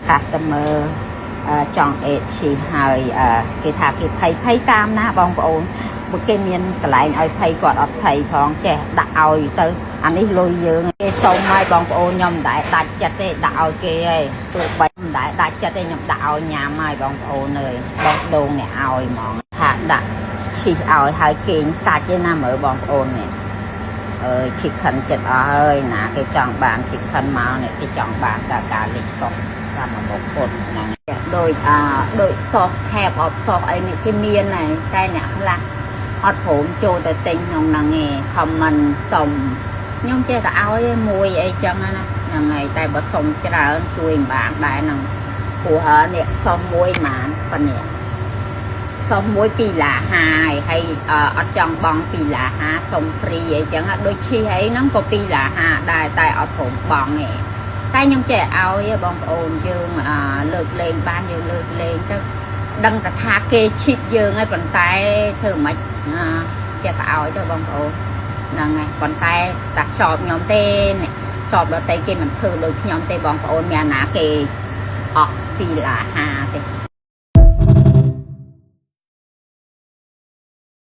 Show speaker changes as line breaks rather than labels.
customer ចង់ chi ហើយគេថាគេភ័យតាមណាបងប្អូនពួកគេមានកន្លែងឲ្យភ័យគាត់អត់ភ័យផងចេះដាក់ឲ្យទៅអានេះលុយយើងគេសុំឲ្យបងប្អូនខ្ញុំមិនដែលដាច់ចិត្តទេដាក់ឲ្យគេហើយទោះបីមិនដែលដាច់ចិត្តទេខ្ញុំដាក់ឲ្យញ៉ាំហើយបងប្អូនអើយបងដូងអ្នកឲ្យហ្មងថាដាក់ឈីសឲ្យហើយគេងសាច់ទេណាមើលបងប្អូននេះchicken ចិត្តអស់ហើយណាគេចង់បាន chicken មកនេះគេចង់បានតែការលិចសុំតាមមកពុតហ្នឹងដូចសោះថែបអត់សោះអីនេះគេមានហើយតែអ្នកខ្លះអត់ព្រមចូលទៅទិញក្នុងហ្នឹងឯង comment សុំខ្ញុំចេះតែឲ្យមួយអីចឹងណាហ្នឹងហើយតែបើសុំច្រើនជួយមិនបានដែរហ្នឹងព្រោះនេះសុំមួយហ្មងប៉ុណ្ណេះសុំមួយ2ឡាហើយអត់ចង់បង2ឡាសុំហ្វ្រីអីចឹងដូចឈីអីហ្នឹងក៏2ឡាដែរតែអត់ព្រមបងទេតែខ្ញុំចេះឲ្យបងប្អូនយើងលើកលែងបានយើងលើកលែងទៅដឹងតែថាគេឈិតយើងហើយប៉ុន្តែធ្វើមិនចេះតែឲ្យទៅបងប្អូនហ្នឹងហើយប៉ុន្តែតែសອບខ្ញុំទេសອບដតៃគេមិនធ្វើដូចខ្ញុំទេបងប្អូនមានណាគេអស់2ឡាទេ